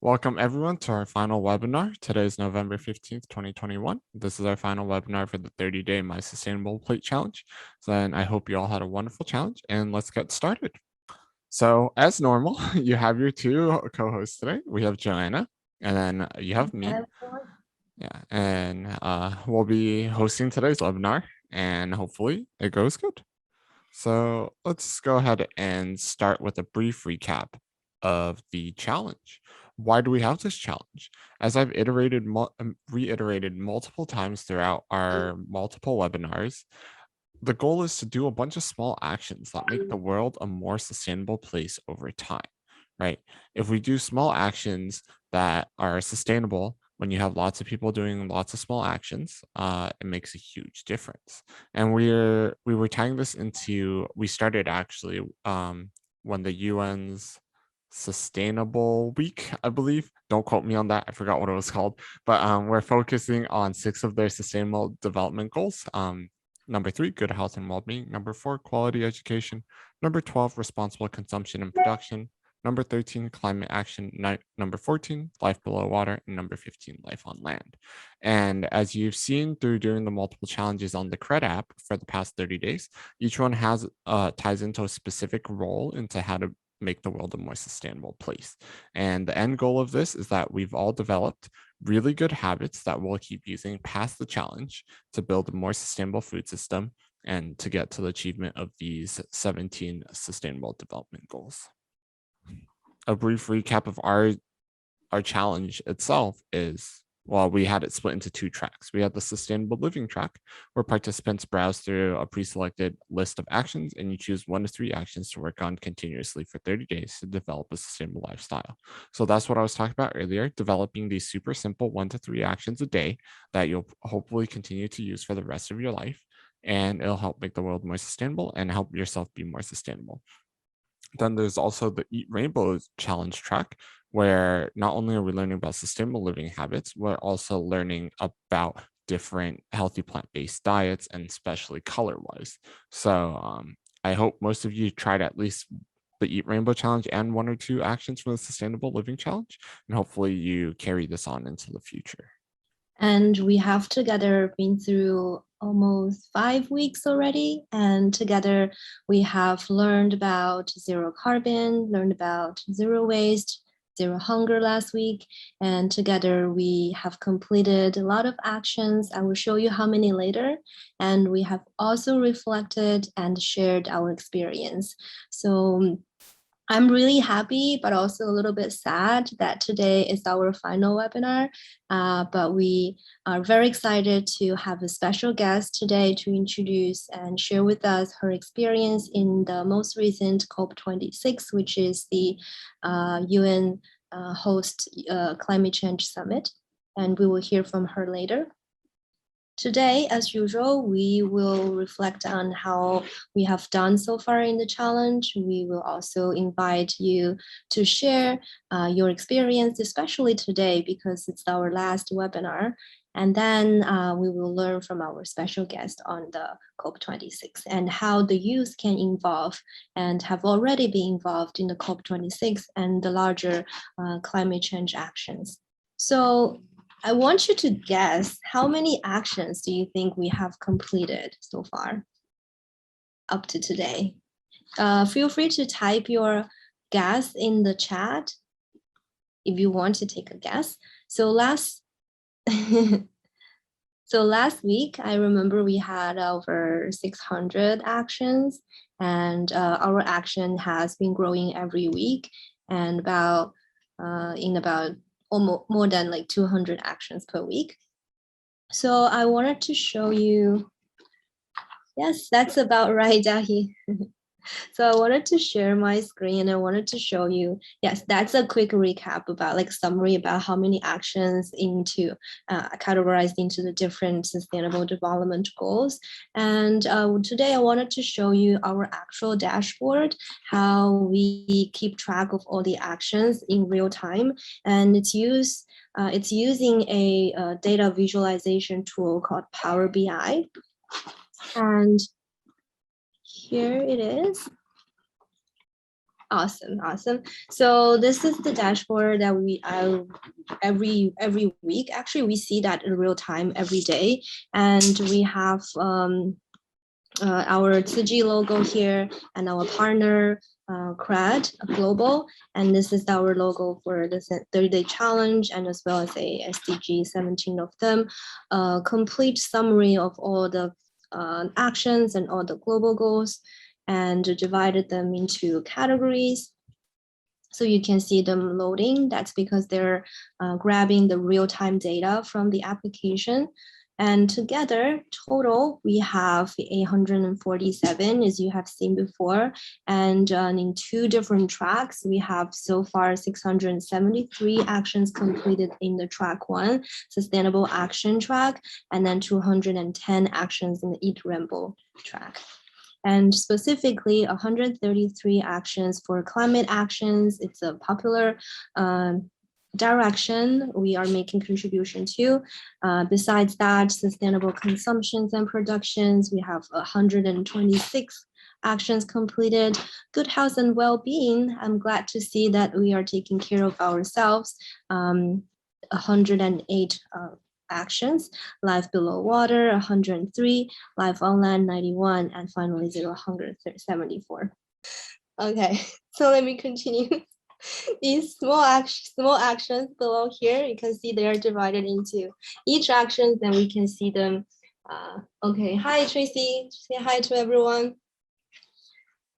Welcome everyone to our final webinar. Today is November 15th, 2021. This is our final webinar for the 30-day My Sustainable Plate Challenge. So then I hope you all had a wonderful challenge and let's get started. So as normal, you have your two co-hosts today. We have Joanna and then you have me. Yeah, and we'll be hosting today's webinar and hopefully it goes good. So let's go ahead and start with a brief recap of the challenge. Why do we have this challenge? As I've reiterated multiple times throughout our multiple webinars, the goal is to do a bunch of small actions that make the world a more sustainable place over time, right? If we do small actions that are sustainable, when you have lots of people doing lots of small actions, it makes a huge difference. And we were tying this into, we started actually when the UN's Sustainable Week, I believe. Don't quote me on that. I forgot what it was called. But we're focusing on 6 of their sustainable development goals. Number 3, good health and well-being. Number 4, quality education. Number 12, responsible consumption and production. Number 13, climate action. Number 14, life below water. And number 15, life on land. And as you've seen through doing the multiple challenges on the CRED app for the past 30 days, each one has ties into a specific role into how to make the world a more sustainable place. And the end goal of this is that we've all developed really good habits that we'll keep using past the challenge to build a more sustainable food system and to get to the achievement of these 17 sustainable development goals. A brief recap of our challenge itself is, well, we had it split into 2 tracks. We had the sustainable living track, where participants browse through a pre-selected list of actions and you choose 1 to 3 actions to work on continuously for 30 days to develop a sustainable lifestyle. So that's what I was talking about earlier, developing these super simple 1 to 3 actions a day that you'll hopefully continue to use for the rest of your life. And it'll help make the world more sustainable and help yourself be more sustainable. Then there's also the Eat Rainbow challenge track, where not only are we learning about sustainable living habits, we're also learning about different healthy plant-based diets, and especially color-wise. So I hope most of you tried at least the Eat Rainbow challenge and 1 or 2 actions from the Sustainable Living Challenge, and hopefully you carry this on into the future. And we have together been through almost 5 weeks already. And together we have learned about zero carbon, learned about zero waste, zero hunger last week. And together we have completed a lot of actions. I will show you how many later. And we have also reflected and shared our experience. So I'm really happy, but also a little bit sad that today is our final webinar. But we are very excited to have a special guest today to introduce and share with us her experience in the most recent COP26, which is the UN host climate change summit. And we will hear from her later. Today, as usual, we will reflect on how we have done so far in the challenge. We will also invite you to share your experience, especially today, because it's our last webinar. And then we will learn from our special guest on the COP26 and how the youth can involve and have already been involved in the COP26 and the larger climate change actions. So I want you to guess, how many actions do you think we have completed so far up to today? Feel free to type your guess in the chat if you want to take a guess. So last week, I remember we had over 600 actions, and our action has been growing every week, and about almost more than like 200 actions per week. So I wanted to show you, yes, that's about right, Dahi. So I wanted to share my screen and I wanted to show you, yes, that's a quick recap about like summary about how many actions into categorized into the different sustainable development goals. And today I wanted to show you our actual dashboard, how we keep track of all the actions in real time. And it's using a data visualization tool called Power BI. And here it is. Awesome, awesome. So this is the dashboard that every week. Actually, we see that in real time every day, and we have our Tsuji logo here and our partner CRAD Global, and this is our logo for the 30-day challenge, and as well as a SDG 17 of them. Complete summary of all the actions and all the global goals, and divided them into categories. So you can see them loading. That's because they're grabbing the real-time data from the application. And together, total, we have 847, as you have seen before. And in 2 different tracks, we have so far 673 actions completed in the track 1, sustainable action track, and then 210 actions in the Eat Rainbow track. And specifically 133 actions for climate actions. It's a popular direction we are making contribution to. Besides that, sustainable consumptions and productions, we have 126 actions completed. Good health and well-being, I'm glad to see that we are taking care of ourselves. 108 actions, life below water 103, life on land 91, and finally zero hunger 74. Okay, so let me continue. These small actions below here, you can see they are divided into each action, then we can see them. Okay, hi Tracy, say hi to everyone.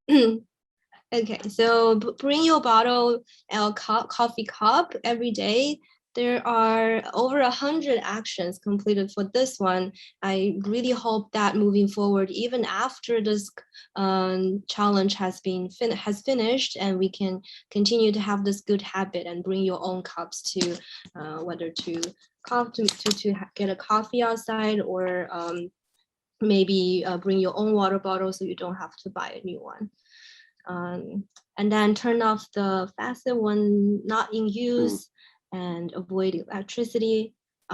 Okay, so bring your bottle and coffee cup every day. There are over 100 actions completed for this one. I really hope that moving forward, even after this challenge has finished, and we can continue to have this good habit and bring your own cups to whether to get a coffee outside, or maybe bring your own water bottle so you don't have to buy a new one. And then turn off the facet when not in use, and avoid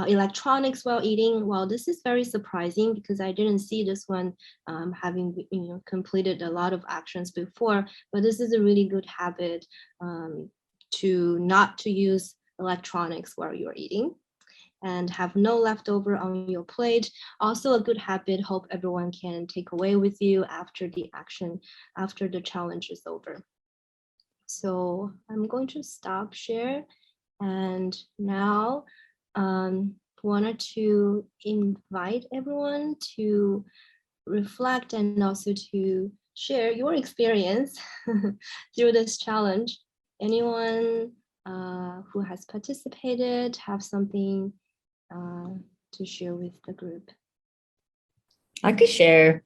electronics while eating. Well, this is very surprising because I didn't see this one having completed a lot of actions before, but this is a really good habit to not to use electronics while you're eating, and have no leftover on your plate. Also a good habit, hope everyone can take away with you after the action, after the challenge is over. So I'm going to stop share, and now wanted to invite everyone to reflect and also to share your experience through this challenge. Anyone who has participated have something to share with the group? I could share.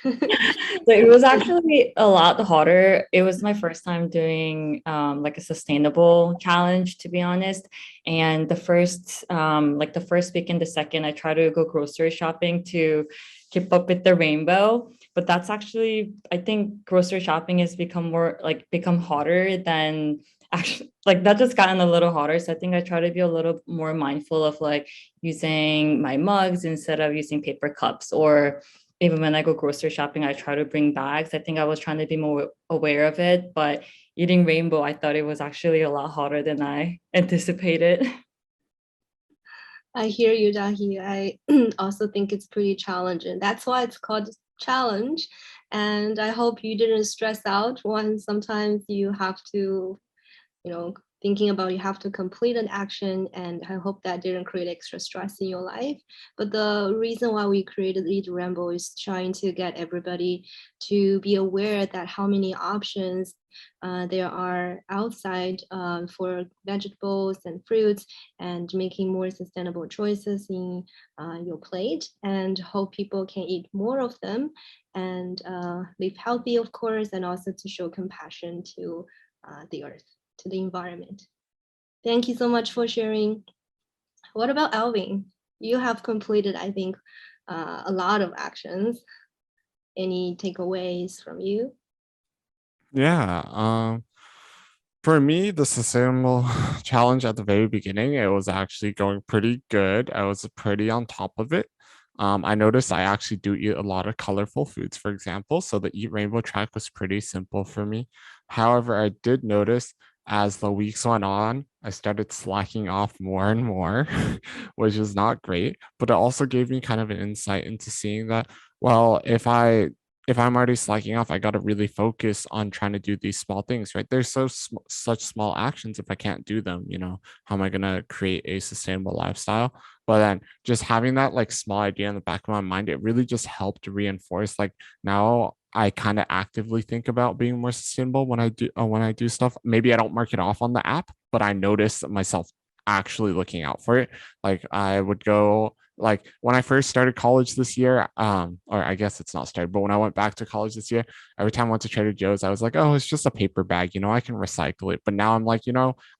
So it was actually a lot harder. It was my first time doing like a sustainable challenge, to be honest. And the first week and the second, I tried to go grocery shopping to keep up with the rainbow. But that's actually, I think grocery shopping has become harder than actually, like that just gotten a little harder. So I think I try to be a little more mindful of like using my mugs instead of using paper cups, or even when I go grocery shopping, I try to bring bags. I think I was trying to be more aware of it, but eating rainbow, I thought it was actually a lot harder than I anticipated. I hear you, Dahi. I also think it's pretty challenging. That's why it's called challenge. And I hope you didn't stress out when sometimes you have to, thinking about you have to complete an action, and I hope that didn't create extra stress in your life. But the reason why we created Eat Rainbow is trying to get everybody to be aware that how many options there are outside for vegetables and fruits, and making more sustainable choices in your plate, and hope people can eat more of them and live healthy, of course, and also to show compassion to the earth, to the environment. Thank you so much for sharing. What about Alvin? You have completed, I think, a lot of actions. Any takeaways from you? Yeah. For me, the sustainable challenge at the very beginning, it was actually going pretty good. I was pretty on top of it. I noticed I actually do eat a lot of colorful foods, for example. So the Eat Rainbow track was pretty simple for me. However, I did notice as the weeks went on, I started slacking off more and more, which is not great. But it also gave me kind of an insight into seeing that, well, if I'm already slacking off, I got to really focus on trying to do these small things, right? There's such small actions. If I can't do them, how am I going to create a sustainable lifestyle? But then just having that like small idea in the back of my mind, it really just helped to reinforce like now I kind of actively think about being more sustainable when I do stuff. Maybe I don't mark it off on the app, but I notice myself actually looking out for it. Like I would go like when I first started college this year, or I guess it's not started, but when I went back to college this year, every time I went to Trader Joe's, I was like, oh, it's just a paper bag, I can recycle it. But now I'm like,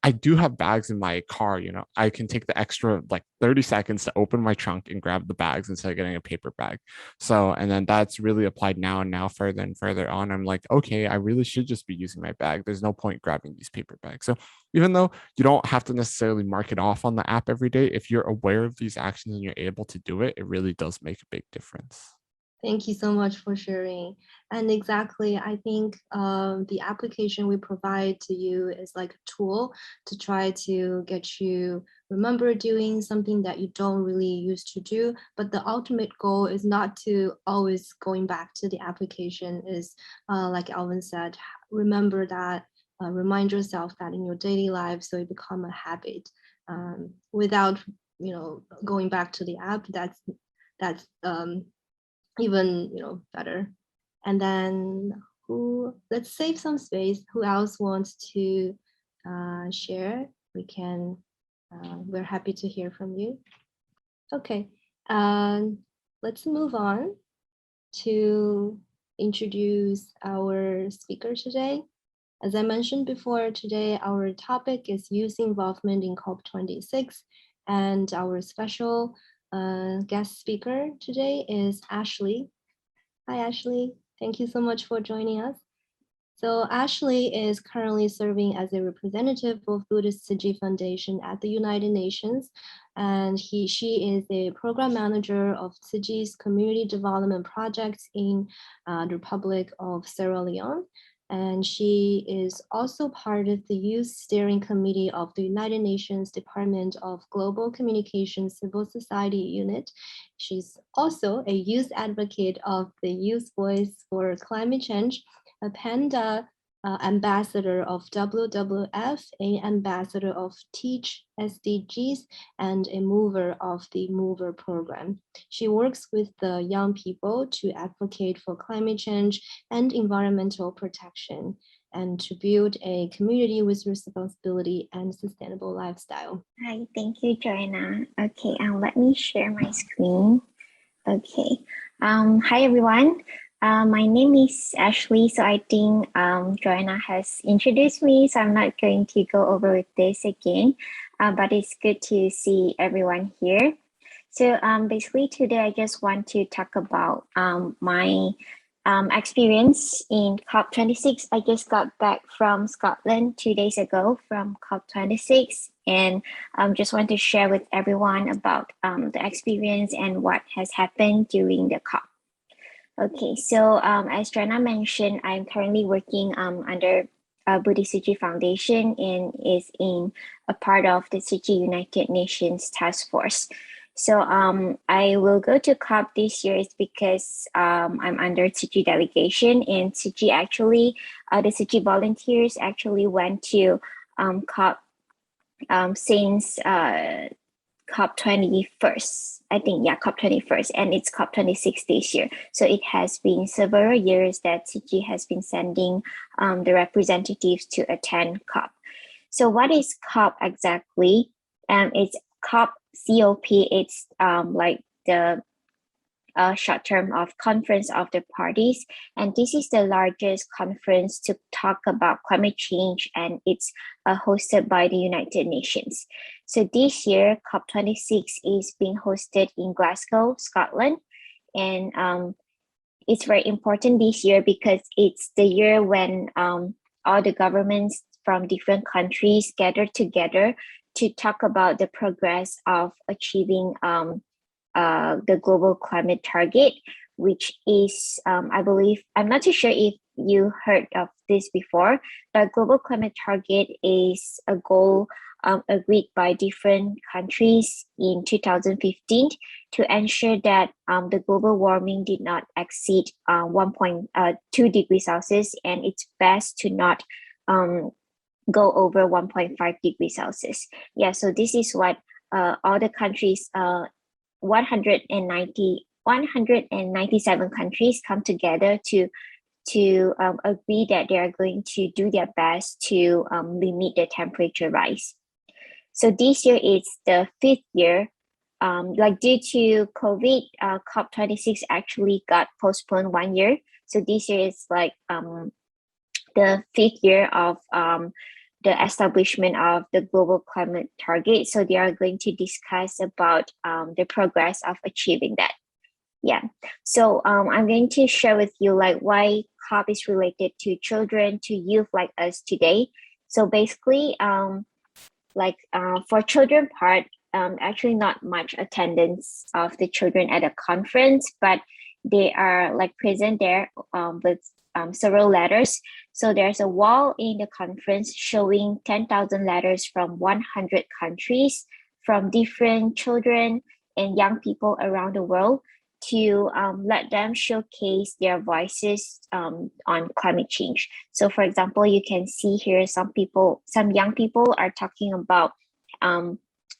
I do have bags in my car, I can take the extra like 30 seconds to open my trunk and grab the bags instead of getting a paper bag. So, and then that's really applied now and now further and further on. I'm like, okay, I really should just be using my bag. There's no point grabbing these paper bags. So even though you don't have to necessarily mark it off on the app every day, if you're aware of these actions and you're able to do it, it really does make a big difference. Thank you so much for sharing. And exactly, I think the application we provide to you is like a tool to try to get you remember doing something that you don't really used to do. But the ultimate goal is not to always going back to the application, is like Alvin said, remember that, remind yourself that in your daily life, so it become a habit without, going back to the app. That's even better. And then let's save some space. Who else wants to share? We're happy to hear from you. Okay, let's move on to introduce our speaker today. As I mentioned before, today our topic is youth involvement in COP26, and our special guest speaker today is Ashley. Hi, Ashley. Thank you so much for joining us. So Ashley is currently serving as a representative of Buddhist Tzu Chi Foundation at the United Nations, and she is a program manager of Tzu Chi's community development projects in the Republic of Sierra Leone. And she is also part of the Youth Steering Committee of the United Nations Department of Global Communication Civil Society Unit. She's also a youth advocate of the Youth Voice for Climate Change, a PANDA ambassador of WWF, an ambassador of Teach SDGs, and a mover of the Mover program. She works with the young people to advocate for climate change and environmental protection, and to build a community with responsibility and sustainable lifestyle. Hi, thank you, Joanna. Okay, let me share my screen. Okay, hi everyone. My name is Ashley, so I think Joanna has introduced me, so I'm not going to go over with this again, but it's good to see everyone here. So basically today I just want to talk about my experience in COP26. I just got back from Scotland 2 days ago from COP26, and just want to share with everyone about the experience and what has happened during the COP. Okay, so as Joanna mentioned, I'm currently working under Buddhist Tzu Chi Foundation and is in a part of the Tzu Chi United Nations Task Force. So I will go to COP this year is because I'm under Tzu Chi delegation, and Tzu Chi actually, the Tzu Chi volunteers actually went to COP since COP21, I think, yeah, COP21, and it's COP26 this year. So it has been several years that Tzu Chi has been sending the representatives to attend COP. So what is COP exactly? It's COP, it's like the short term of Conference of the Parties, and this is the largest conference to talk about climate change, and it's hosted by the United Nations. So this year, COP26 is being hosted in Glasgow, Scotland, and it's very important this year because it's the year when all the governments from different countries gather together to talk about the progress of achieving the global climate target, which is, I believe, I'm not too sure if you heard of this before, but global climate target is a goal agreed by different countries in 2015 to ensure that the global warming did not exceed 1.2 degrees Celsius, and it's best to not go over 1.5 degrees Celsius. Yeah, so this is what all the countries, 197 countries come together to agree that they are going to do their best to limit the temperature rise. So this year is the 5th year. Like due to COVID, COP26 actually got postponed 1 year. So this year is like the 5th year of the establishment of the global climate target. So they are going to discuss about the progress of achieving that. Yeah, so I'm going to share with you like why COP is related to children, to youth like us today. So basically, for children part, actually not much attendance of the children at a conference, but they are like present there with several letters. So there's a wall in the conference showing 10,000 letters from 100 countries from different children and young people around the world to let them showcase their voices on climate change. So for example, you can see here some young people are talking about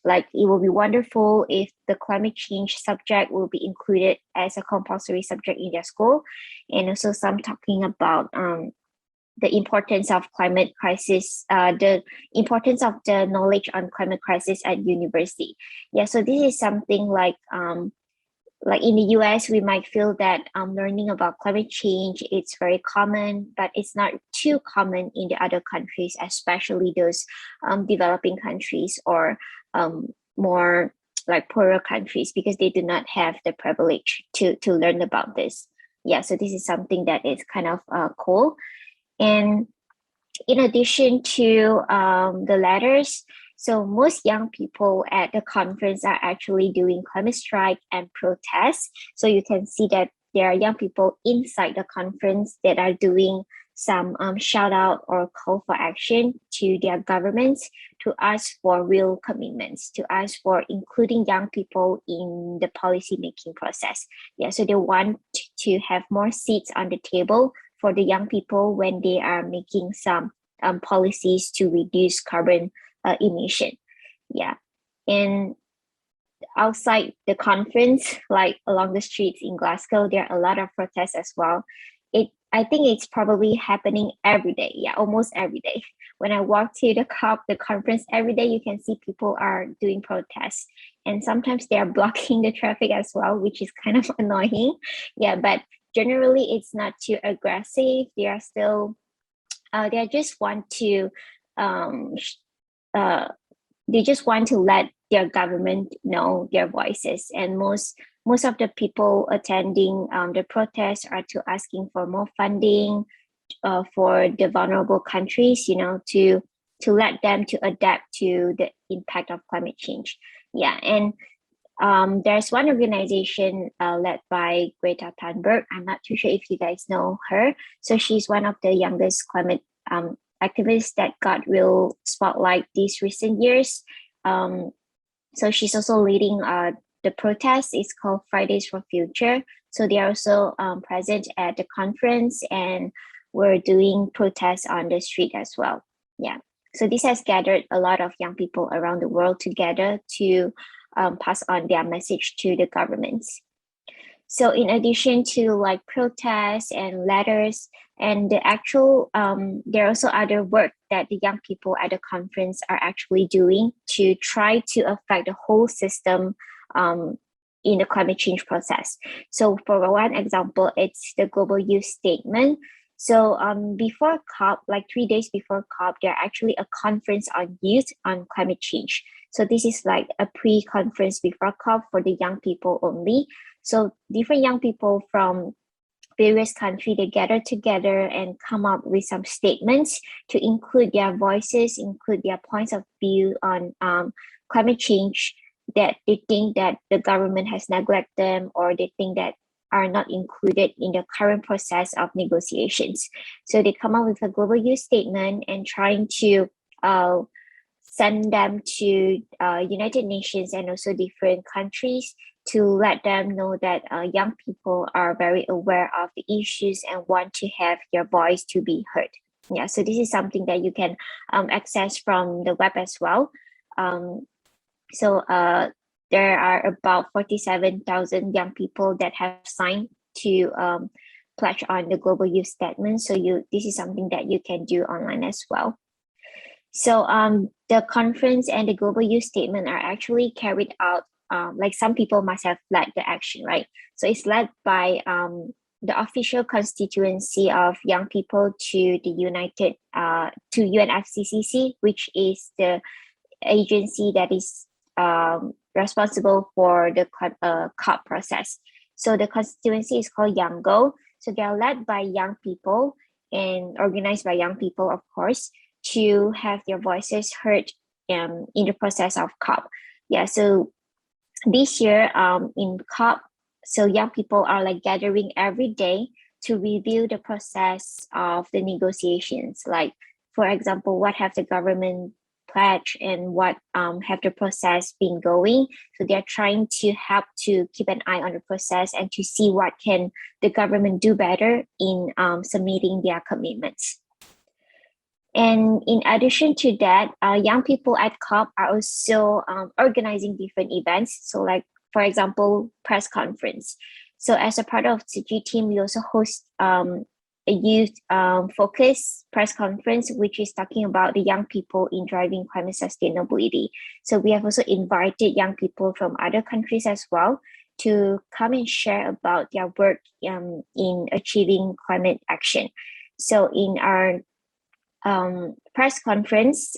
like it will be wonderful if the climate change subject will be included as a compulsory subject in their school. And also some talking about the importance of climate crisis, the importance of the knowledge on climate crisis at university. Yeah, so this is something like in the US, we might feel that learning about climate change, it's very common, but it's not too common in the other countries, especially those developing countries or more like poorer countries, because they do not have the privilege to learn about this. Yeah, so this is something that is kind of cool. And in addition to the letters, so most young people at the conference are actually doing climate strike and protests. So you can see that there are young people inside the conference that are doing some shout out or call for action to their governments to ask for real commitments, to ask for including young people in the policy making process. Yeah, so they want to have more seats on the table for the young people when they are making some policies to reduce carbon emission. Yeah, and outside the conference, like along the streets in Glasgow, there are a lot of protests as well. I think it's probably happening every day. Yeah, almost every day. When I walk to the COP, the conference, every day you can see people are doing protests, and sometimes they are blocking the traffic as well, which is kind of annoying. Yeah, but generally it's not too aggressive. They are still, they just want to let their government know their voices, and most of the people attending the protests are to asking for more funding for the vulnerable countries, to let them to adapt to the impact of climate change. Yeah, and there's one organization led by Greta Thunberg. I'm not too sure if you guys know her. So she's one of the youngest climate activists that got real spotlight these recent years. So she's also leading the protest. It's called Fridays for Future. So they are also present at the conference, and we're doing protests on the street as well. Yeah. So this has gathered a lot of young people around the world together to pass on their message to the governments. So in addition to like protests and letters and the actual, there are also other work that the young people at the conference are actually doing to try to affect the whole system in the climate change process. So for one example, it's the Global Youth Statement. So before COP, like 3 days before COP, there are actually a conference on youth on climate change. So this is like a pre-conference before COP for the young people only. So different young people from various countries, they gather together and come up with some statements to include their voices, include their points of view on climate change. that they think that the government has neglected them, or they think that are not included in the current process of negotiations. So they come up with a global youth statement and trying to send them to United Nations and also different countries to let them know that young people are very aware of the issues and want to have their voice to be heard. Yeah, so this is something that you can access from the web as well. So there are about 47,000 young people that have signed to pledge on the Global Youth Statement. So this is something that you can do online as well. So the conference and the Global Youth Statement are actually carried out, like some people must have led the action, right? So it's led by the official constituency of young people to the to UNFCCC, which is the agency that is responsible for the COP process. So the constituency is called Yango. So they are led by young people and organized by young people, of course, to have their voices heard in the process of COP. Yeah, so this year in COP, so young people are like gathering every day to review the process of the negotiations. Like, for example, what have the government pledged and what have the process been going. So they're trying to help to keep an eye on the process and to see what can the government do better in submitting their commitments. And in addition to that, young people at COP are also organizing different events. So like, for example, press conference. So as a part of the G team, we also host a youth focus press conference, which is talking about the young people in driving climate sustainability. So we have also invited young people from other countries as well to come and share about their work in achieving climate action. So in our press conference,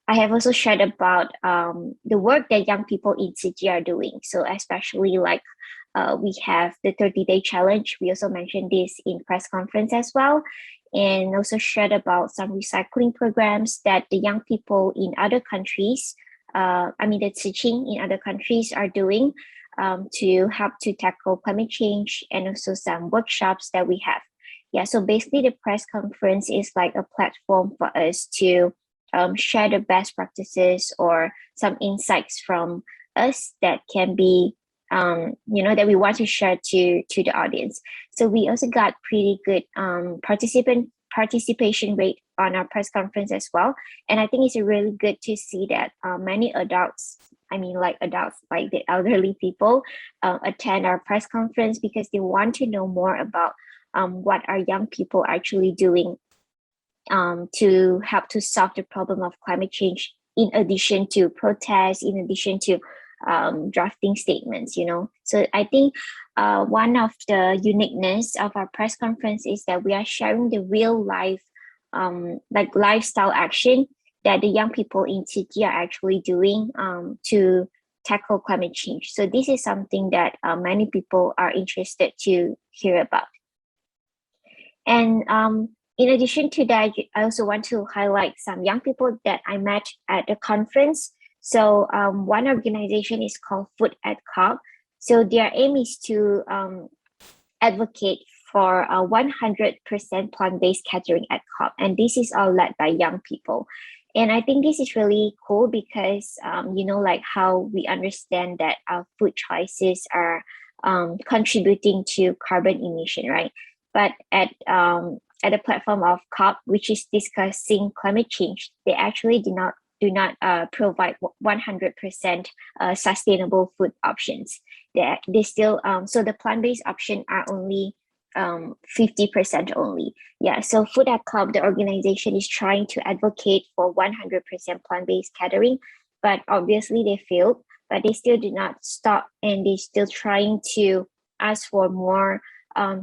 I have also shared about the work that young people in Fiji are doing. So especially like we have the 30-day challenge. We also mentioned this in press conference as well. And also shared about some recycling programs that the young people in other countries, the teaching in other countries are doing to help to tackle climate change, and also some workshops that we have. Yeah, so basically the press conference is like a platform for us to share the best practices or some insights from us that can be, that we want to share to the audience. So we also got pretty good participation rate on our press conference as well. And I think it's really good to see that many adults, like the elderly people, attend our press conference because they want to know more about what our young people are actually doing to help to solve the problem of climate change, in addition to protests, in addition to drafting statements, So I think one of the uniqueness of our press conference is that we are sharing the real life, like lifestyle action that the young people in Fiji are actually doing to tackle climate change. So this is something that many people are interested to hear about. And in addition to that, I also want to highlight some young people that I met at the conference. So one organization is called Footad COP. So their aim is to advocate for 100% plant-based catering at COP. And this is all led by young people. And I think this is really cool because, like how we understand that our food choices are contributing to carbon emission, right? But at the platform of COP, which is discussing climate change, they actually do not provide 100% sustainable food options. They still so the plant-based option are only 50% only. Yeah, so Footad COP, the organization, is trying to advocate for 100% plant-based catering, but obviously they failed. But they still did not stop, and they're still trying to ask for more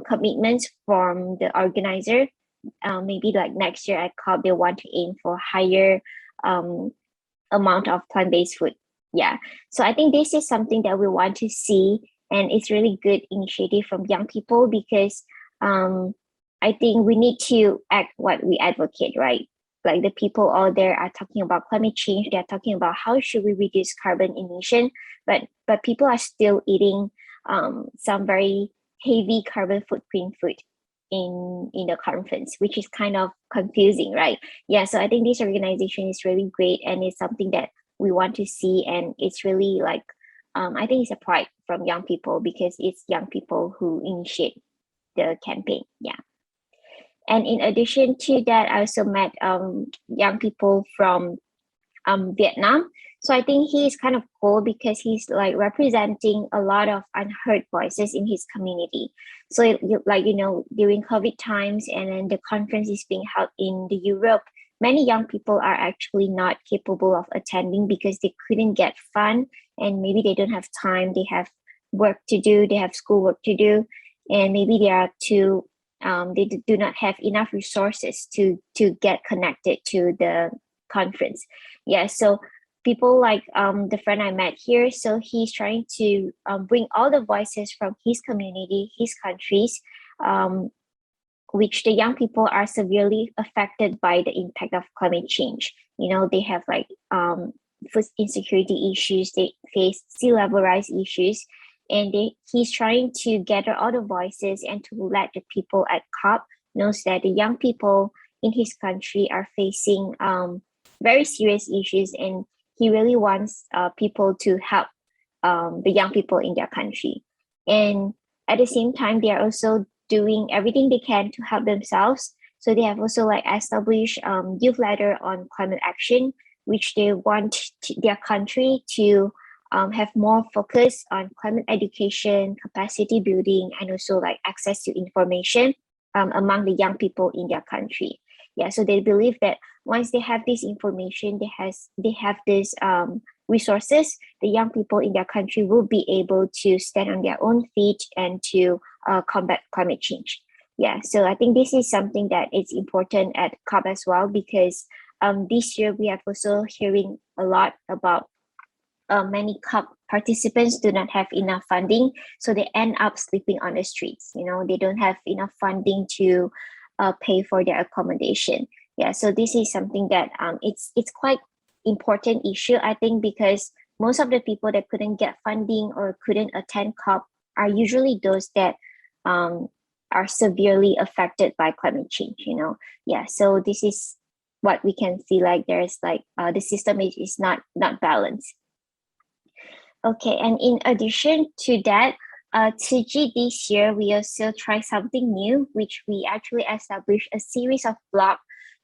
commitments from the organizer. Maybe like next year at COP, they want to aim for higher amount of plant-based food. Yeah, so I think this is something that we want to see, and it's really good initiative from young people, because I think we need to act what we advocate, right? like the people all there are talking about climate change. They're talking about how should we reduce carbon emission, but people are still eating some very heavy carbon footprint food in the conference, which is kind of confusing, right? Yeah, so I think this organization is really great, and it's something that we want to see, and it's really like I think it's a pride from young people, because it's young people who initiate the campaign. Yeah. And in addition to that, I also met young people from Vietnam. So I think he is kind of cool because he's like representing a lot of unheard voices in his community. So like, you know, during COVID times, and then the conference is being held in the Europe, many young people are actually not capable of attending because they couldn't get fund, and maybe they don't have time. They have work to do, they have schoolwork to do, and maybe they are too they do not have enough resources to get connected to the conference. Yeah, so people like the friend I met here, so he's trying to bring all the voices from his community, his countries, which the young people are severely affected by the impact of climate change. You know, they have like food insecurity issues, they face sea level rise issues, and he's trying to gather all the voices and to let the people at COP knows that the young people in his country are facing very serious issues, and he really wants people to help the young people in their country. And at the same time, they are also doing everything they can to help themselves. So they have also like established youth ladder on climate action, which they want their country to have more focus on climate education, capacity building, and also like access to information among the young people in their country. Yeah, so they believe that once they have this information, they have these resources, the young people in their country will be able to stand on their own feet and to combat climate change. Yeah, so I think this is something that is important at COP as well, because this year we have also hearing a lot about many COP participants do not have enough funding, so they end up sleeping on the streets. You know, they don't have enough funding to pay for their accommodation. Yeah, so this is something that it's quite important issue, I think, because most of the people that couldn't get funding or couldn't attend COP are usually those that are severely affected by climate change. You know, yeah. So this is what we can see. Like there's like the system is not balanced. Okay, and in addition to that, Tzu Chi this year, we also try something new, which we actually established a series of blog,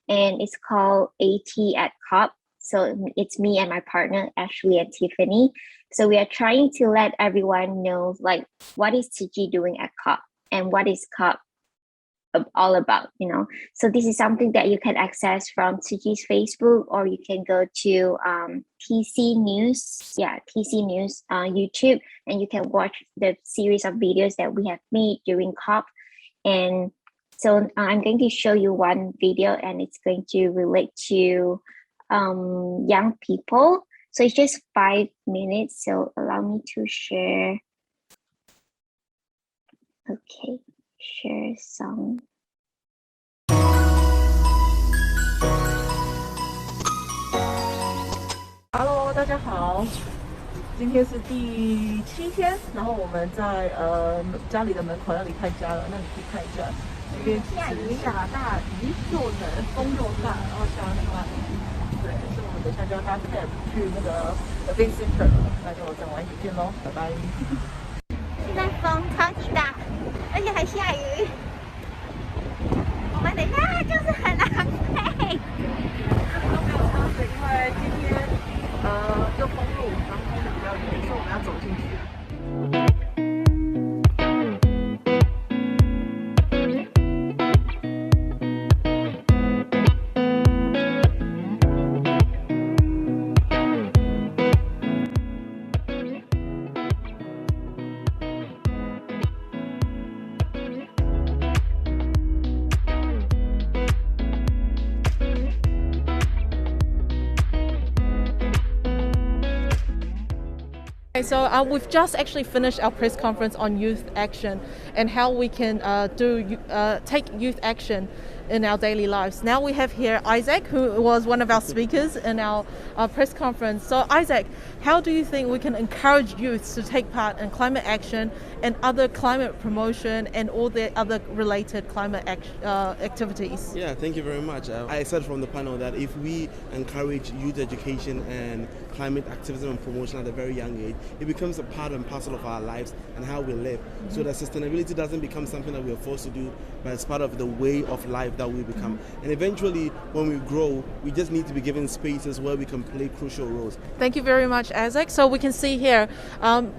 and it's called AT at COP. So it's me and my partner, Ashley and Tiffany. So we are trying to let everyone know like what is Tzu Chi doing at COP and what is COP all about, you know. So this is something that you can access from Tzu Chi's Facebook, or you can go to TC News, TC News YouTube, and you can watch the series of videos that we have made during COP. And so I'm going to show you one video, and it's going to relate to young people. So it's just 5 minutes, so allow me to share. Okay, share some. Hello， 大家好，今天是第7天，然后我们在家里的门口要离开家了，那你可以看一下，这边下雨下大雨又冷，风又大，然后下很大雨。对，所以我们等一下就要搭 cab 去那个 event center 了，那就等晚一点见喽，拜拜。现在风超级大，而且还下雨，我们等一下就是很狼狈。都没有车子，因为今天就封路，然后风比较远，所以我们要走进去。So we've just actually finished our press conference on youth action and how we can take youth action in our daily lives. Now we have here Isaac, who was one of our speakers in our press conference. So Isaac, how do you think we can encourage youth to take part in climate action and other climate promotion and all the other related climate activities? Yeah, thank you very much. I said from the panel that if we encourage youth education and climate activism and promotion at a very young age, it becomes a part and parcel of our lives and how we live. Mm-hmm. So that sustainability doesn't become something that we are forced to do, but it's part of the way of life that we become. Mm-hmm. And eventually, when we grow, we just need to be given spaces where we can play crucial roles. Thank you very much, Isaac. So we can see here,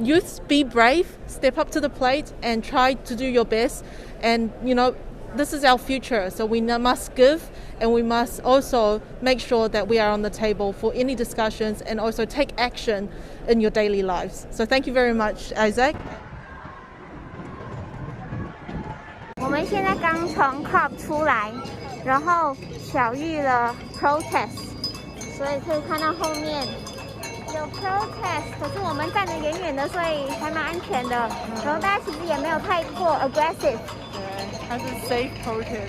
youth, be brave, step up to the plate and try to do your best. And, you know, this is our future, so we must give, and we must also make sure that we are on the table for any discussions and also take action in your daily lives. So thank you very much, Isaac. 我们现在刚从 COP 出来，然后巧遇了 protest， 所以可以看到后面有 protest， 可是我们站得远远的，所以还蛮安全的。然后大家其实也没有太过 aggressive。 它是 safe protest。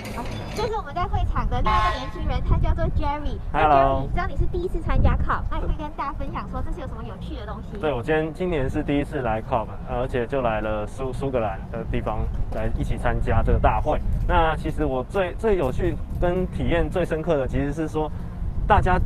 就是我们在会场的另一个年轻人，他叫做 Jerry。Hello。你知道你是第一次参加 COP， 那你可以跟大家分享说这是有什么有趣的东西？对，我今年是第一次来 COP， 而且就来了苏格兰的地方来一起参加这个大会。那其实我最有趣跟体验最深刻的，其实是说大家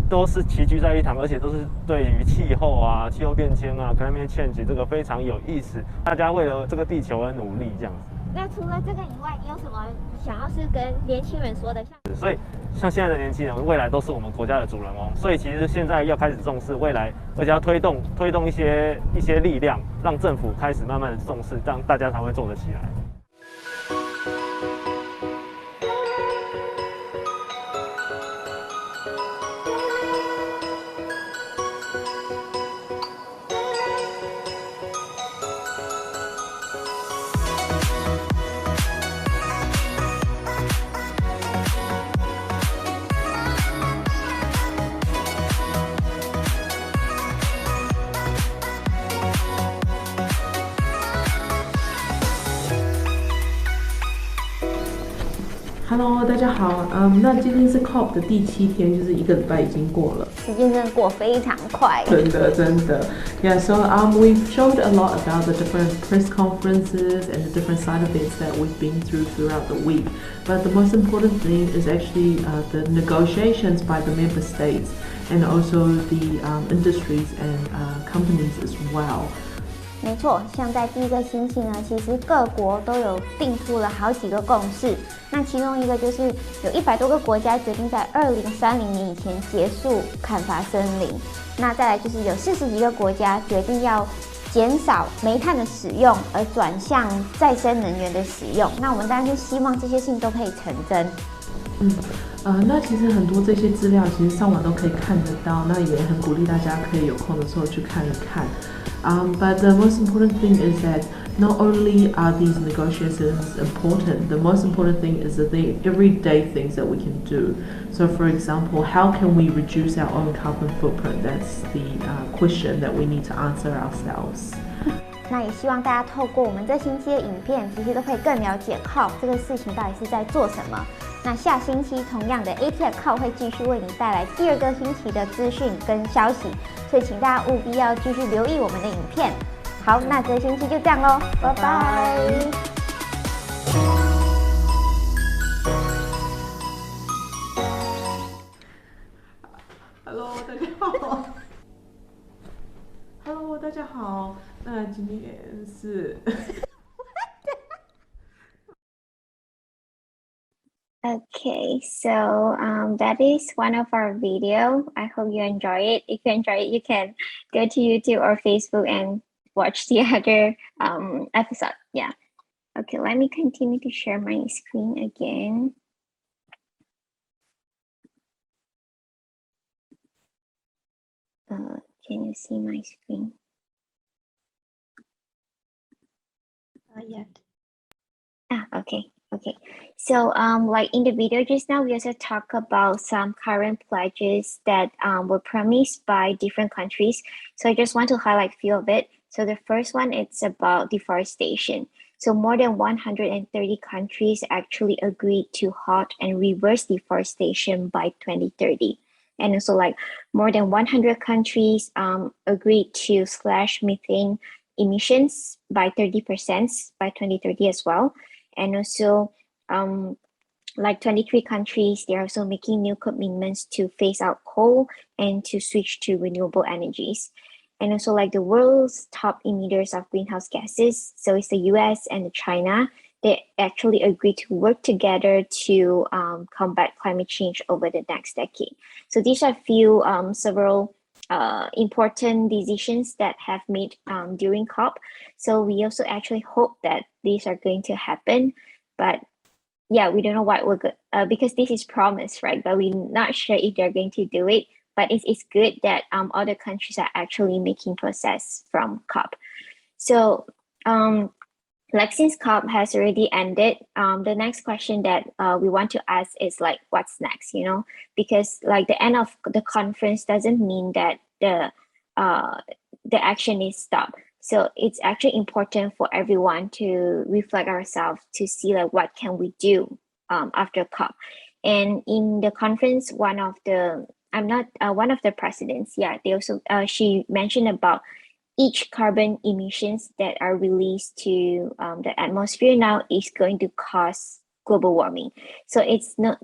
都是齐聚在一堂，而且都是对于气候啊、气候变迁啊、climate change 这个非常有意思，大家为了这个地球而努力这样子。 那除了这个以外，你有什么想要是跟年轻人说的？所以，像现在的年轻人，未来都是我们国家的主人翁。所以，其实现在要开始重视未来，而且要推动一些力量，让政府开始慢慢的重视，这样大家才会做得起来。 Hello， 大家好。那今天是 COP 的第7天，就是1个礼拜已经过了。时间真的过非常快。真的。Yeah, so we've showed a lot about the different press conferences and the different side events that we've been throughout the week. But the most important thing is actually the negotiations by the member states and also the industries and companies as well. 没错，像在第1个星期呢，其实各国都有定出了好几个共识。那其中一个就是有100多个国家决定在2030年以前结束砍伐森林。那再来就是有40几个国家决定要减少煤炭的使用，而转向再生能源的使用。那我们当然就希望这些事情都可以成真。那其实很多这些资料其实上网都可以看得到，那也很鼓励大家可以有空的时候去看一看。But the most important thing is that not only are these negotiations important, the most important thing is the everyday things that we can do. So for example, how can we reduce our own carbon footprint? That's the question that we need to answer ourselves. 那也希望大家透过我们这星期的影片，其实都可以更了解 COP 这个事情到底是在做什么。那下星期同样的 ATF COP 会继续为你带来第2个星期的资讯跟消息，所以请大家务必要继续留意我们的影片。好，那这星期就这样咯，拜拜。Hello， 大家好。Hello， 大家好。那今天是。Okay, so that is one of our video. I hope you enjoy it. If you enjoy it, you can go to YouTube or Facebook and watch the other episode. Yeah. Okay, let me continue to share my screen again. Can you see my screen? Not yet. Okay. So like in the video just now, we also talk about some current pledges that were promised by different countries. So I just want to highlight a few of it. So the first one, it's about deforestation. So more than 130 countries actually agreed to halt and reverse deforestation by 2030. And also like more than 100 countries agreed to slash methane emissions by 30% by 2030 as well. And also like 23 countries, they're also making new commitments to phase out coal and to switch to renewable energies. And also like the world's top emitters of greenhouse gases, so it's the US and China, they actually agreed to work together to combat climate change over the next decade. So these are several important decisions that have made during COP. So we also actually hope that these are going to happen, but yeah, we don't know what we're good because this is promised, right? But we're not sure if they're going to do it. But it's good that other countries are actually making progress from COP. So like since COP has already ended, the next question that we want to ask is like, what's next, you know? Because like the end of the conference doesn't mean that the action is stopped. So it's actually important for everyone to reflect ourselves to see like what can we do after COP. And in the conference, one of the presidents, yeah, they also she mentioned about each carbon emissions that are released to the atmosphere now is going to cause global warming. So it's no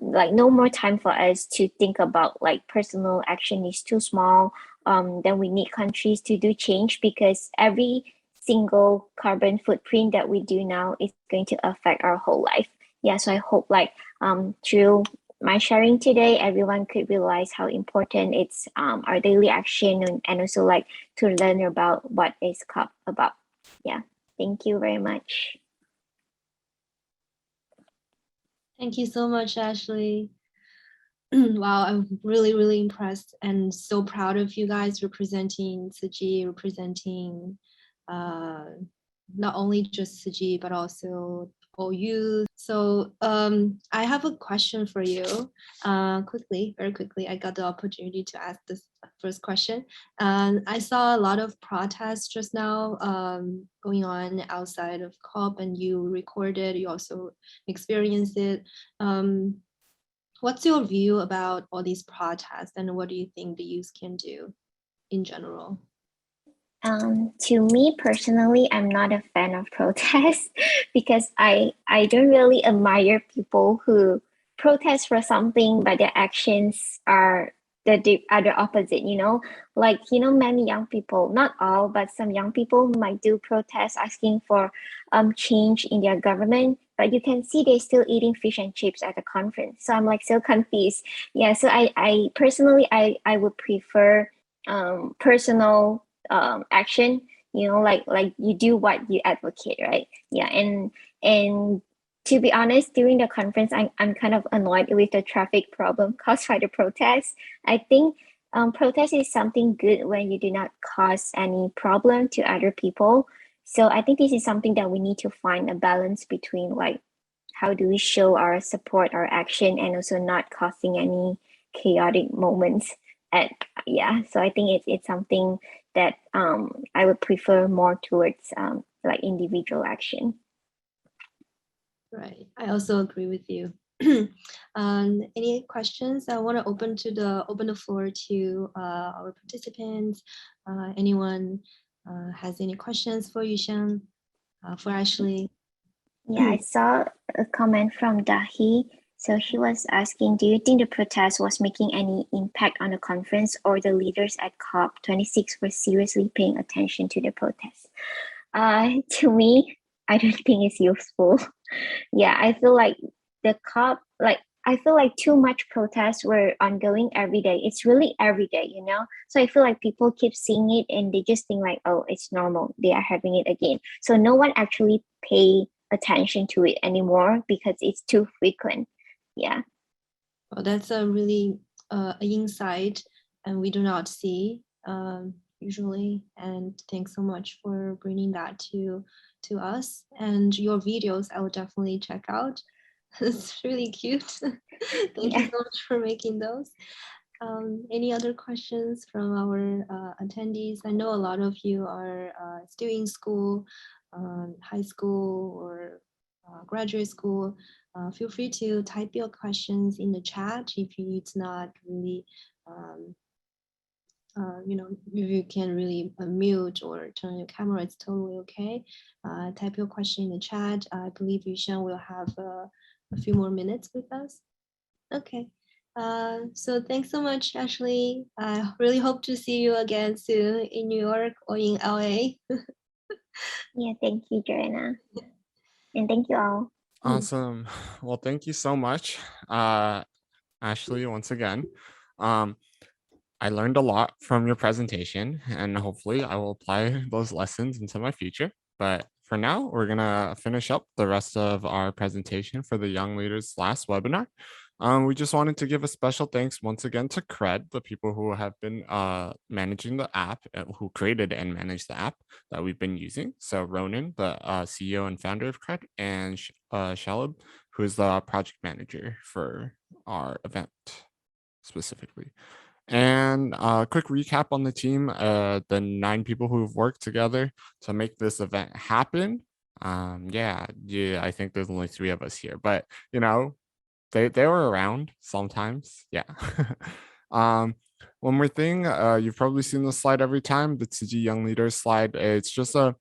more time for us to think about like personal action is too small. Then we need countries to do change because every single carbon footprint that we do now is going to affect our whole life. Yeah, so I hope like through my sharing today, everyone could realize how important it's our daily action and also like to learn about what is COP about. Yeah, thank you very much. Thank you so much, Ashley. Wow, I'm really, really impressed and so proud of you guys representing Tzu Chi, representing not only just Tzu Chi, but also OU. So I have a question for you. Very quickly, I got the opportunity to ask this first question. I saw a lot of protests just now going on outside of COP, and you recorded, you also experienced it. What's your view about all these protests, and what do you think the youth can do in general? To me personally, I'm not a fan of protests because I don't really admire people who protest for something but their actions are the opposite, you know, like, you know, many young people, not all, but some young people might do protests asking for change in their government, but you can see they're still eating fish and chips at the conference. So I'm like so confused. Yeah, so I personally I would prefer personal action, you know, like you do what you advocate, right? Yeah, and to be honest, during the conference, I'm kind of annoyed with the traffic problem caused by the protests. I think protest is something good when you do not cause any problem to other people. So I think this is something that we need to find a balance between like how do we show our support, our action, and also not causing any chaotic moments. And yeah, so I think it's something that I would prefer more towards like individual action. Right, I also agree with you. Any questions? I want to open the floor to our participants. Anyone has any questions for Yusheng, for Ashley? Yeah, I saw a comment from Dahi. So she was asking, do you think the protest was making any impact on the conference, or the leaders at COP26 were seriously paying attention to the protest? To me, I don't think it's useful. Yeah, I feel like the COP, I feel like too much protests were ongoing every day. It's really every day, you know? So I feel like people keep seeing it and they just think like, oh, it's normal. They are having it again. So no one actually pay attention to it anymore because it's too frequent. Yeah. Well, that's a really insight, and we do not see usually. And thanks so much for bringing that to us. And your videos, I will definitely check out. It's really cute. Thank you so much for making those. Any other questions from our attendees? I know a lot of you are still in school, high school or graduate school, feel free to type your questions in the chat if it's not really, if you can really mute or turn your camera, it's totally okay. Type your question in the chat. I believe Yushan will have a few more minutes with us. Okay. So thanks so much, Ashley. I really hope to see you again soon in New York or in LA. Yeah, thank you, Joanna. And thank you all. Awesome. Well, thank you so much, Ashley, once again. I learned a lot from your presentation, and hopefully I will apply those lessons into my future. But for now, we're gonna finish up the rest of our presentation for the Young Leaders last webinar. We just wanted to give a special thanks once again to Cred, the people who have been managing the app, who created and managed the app that we've been using. So Ronan, the CEO and founder of Cred, and Shalab, who is the project manager for our event specifically. And a quick recap on the team, the 9 people who've worked together to make this event happen. Yeah, I think there's only 3 of us here, but they were around sometimes. Yeah. One more thing, you've probably seen this slide every time, the TG Young Leaders slide. It's just a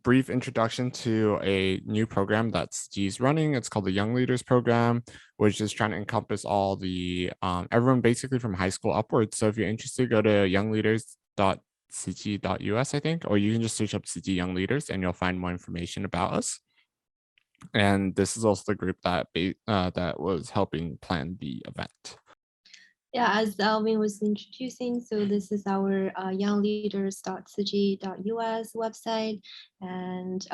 brief introduction to a new program that G's running. It's called the Young Leaders Program, which is trying to encompass all the everyone basically from high school upwards. So if you're interested, go to youngleaders.cg.us, I think, or you can just search up CG Young Leaders and you'll find more information about us. And this is also the group that that was helping plan the event. Yeah, as Alvin was introducing, so this is our youngleaders.cg.us website. And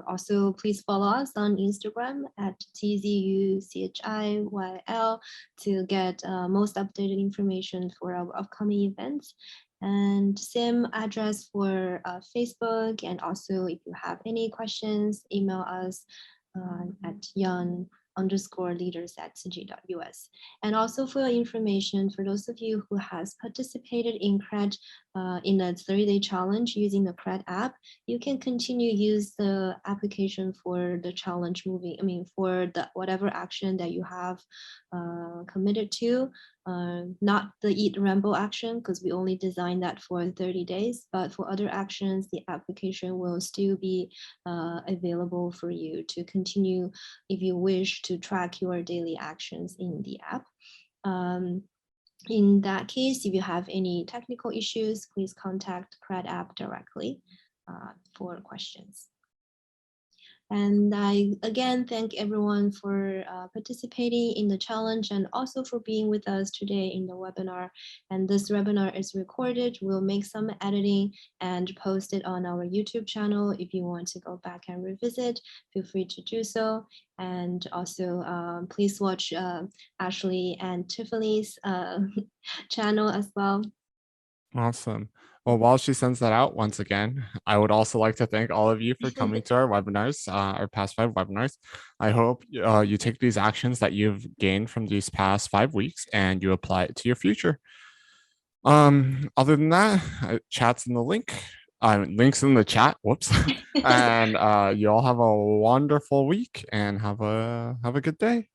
also please follow us on Instagram at TZUCHIYL to get most updated information for our upcoming events. And same address for Facebook. And also if you have any questions, email us at young_leaders@cg.us. And also for your information, for those of you who has participated in CRED in the 30-day challenge using the CRED app, you can continue use the application for the challenge for the whatever action that you have committed to. Not the Eat Ramble action, because we only designed that for 30 days, but for other actions, the application will still be available for you to continue if you wish to track your daily actions in the app. In that case, if you have any technical issues, please contact CRED app directly for questions. And I again thank everyone for participating in the challenge and also for being with us today in the webinar. And this webinar is recorded. We'll make some editing and post it on our YouTube channel. If you want to go back and revisit, feel free to do so. And also please watch Ashley and Tiffany's channel as well. Awesome. Well, while she sends that out, once again, I would also like to thank all of you for coming to our webinars, our past 5 webinars. I hope you take these actions that you've gained from these past 5 weeks and you apply it to your future. Other than that, chat's in the link. Links in the chat. Whoops. And you all have a wonderful week and have a good day.